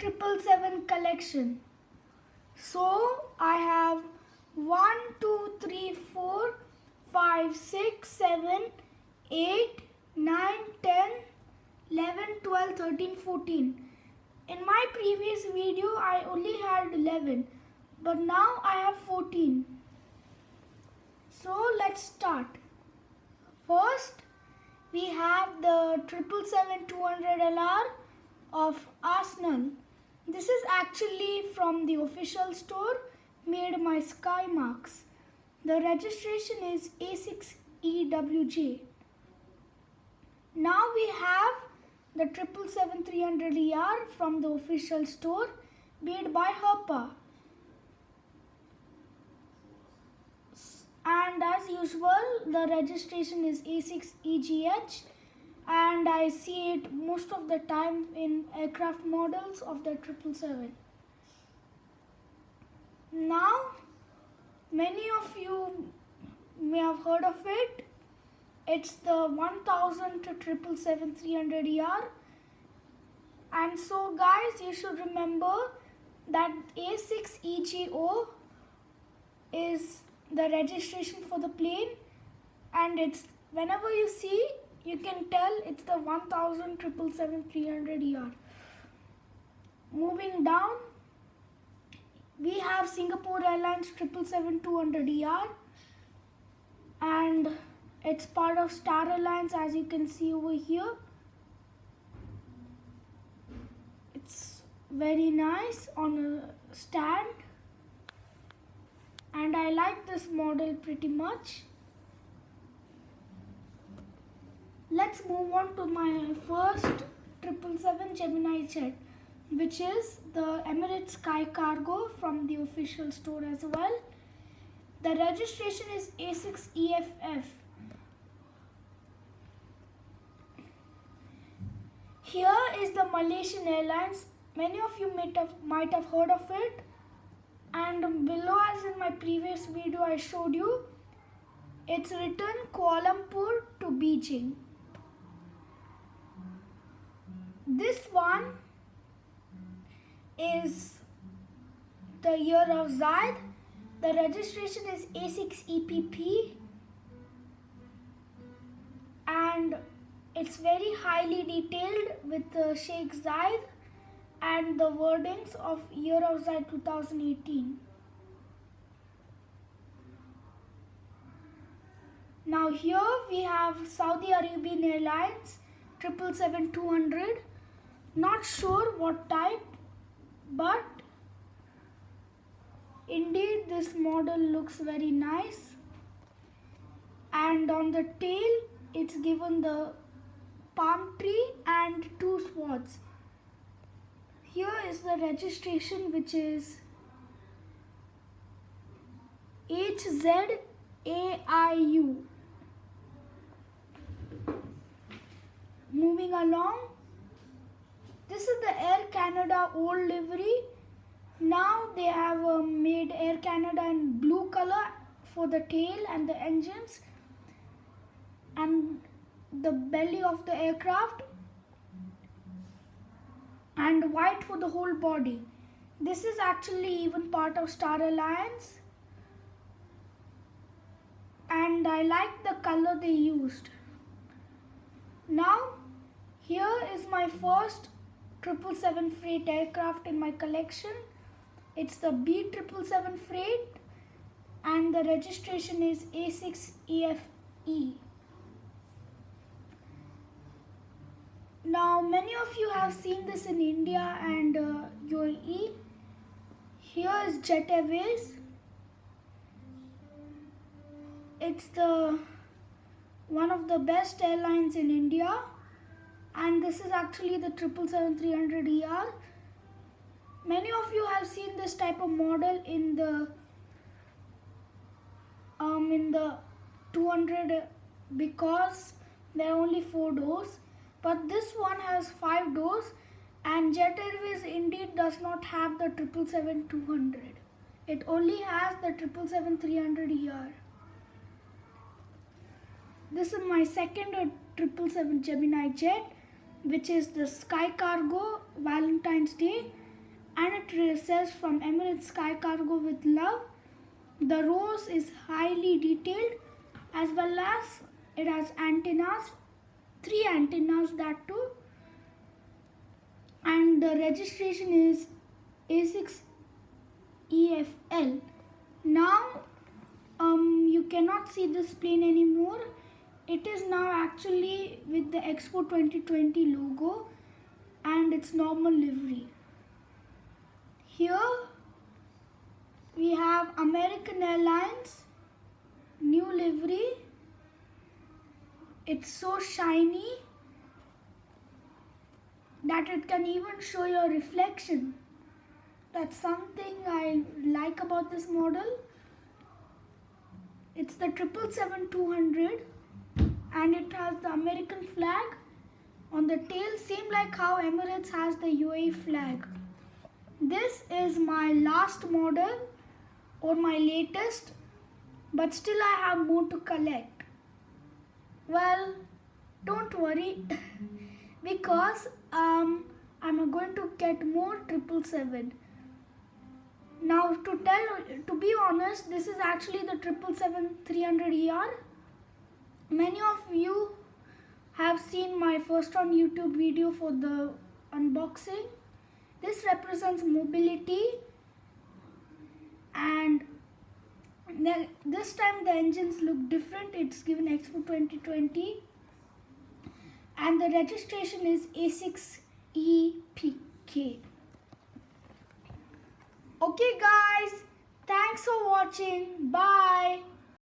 777 collection. So I have 1, 2, 3, 4, 5, 6, 7, 8, 9, 10, 11, 12, 13, 14. In my previous video I only had 11, but now I have 14. So let's start. First we have the 777-200LR of Arsenal. This is actually from the official store made by Skymarks. The registration is A6EWJ. Now we have the 777-300ER from the official store made by Herpa. And as usual, the registration is A6EGH, and I see it most of the time in aircraft models of the 777. Now, many of you may have heard of it. It's the 1000 to 777-300ER. And so guys, you should remember that A6EGO is the registration for the plane, and it's whenever you see, you can tell it's the 1000 777-300ER. Moving down, we have Singapore Airlines 777-200ER, and it's part of Star Alliance, as you can see over here. It's very nice on a stand, and I like this model pretty much. Let's move on to my first 777 Gemini jet, which is the Emirates Sky Cargo from the official store as well. The registration is A6EFF. Here is the Malaysian Airlines. Many of you might have heard of it. And below, as in my previous video I showed you, it's written Kuala Lumpur to Beijing. This one is the year of Zaid. The registration is A6EPP, and it's very highly detailed with the Sheikh Zayed and the wordings of year of Zaid 2018. Now here we have Saudi Arabian Airlines 777-200. Not sure what type, but indeed this model looks very nice. And on the tail, it's given the palm tree and 2 swords. Here is the registration, which is HZAIU. Moving along, this is the Air Canada old livery. Now they have made Air Canada in blue color for the tail and the engines and the belly of the aircraft, and white for the whole body. This is actually even part of Star Alliance, and I like the color they used. Now here is my first 777 freight aircraft in my collection. It's the B777 freight, and the registration is A6EFE. Now many of you have seen this in India and UAE. Here is Jet Airways. It's one of the best airlines in India, and this is actually the 777-300ER. Many of you have seen this type of model in the 200 because there are only 4 doors. But this one has 5 doors, and Jet Airways indeed does not have the 777-200. It only has the 777-300ER. This is my second 777 Gemini jet, which is the Sky Cargo Valentine's Day. and it says from Emirates Sky Cargo with love. The rose is highly detailed, as well as it has antennas, 3 antennas that too, and the registration is A6EFL. Now you cannot see this plane anymore. It is now actually with the Expo 2020 logo and its normal livery. Here we have American Airlines new livery. It's so shiny that it can even show your reflection. That's something I like about this model. It's the 777-200 and it has the American flag on the tail, same like how Emirates has the UAE flag. This is my last model or my latest, but still I have more to collect. Well, don't worry because I'm going to get more 777. Now to be honest, this is actually the 777-300ER. Many of you have seen my first on YouTube video for the unboxing. This represents mobility, and this time the engines look different. It's given Expo 2020 and the registration is A6EPK. Okay guys, thanks for watching. Bye.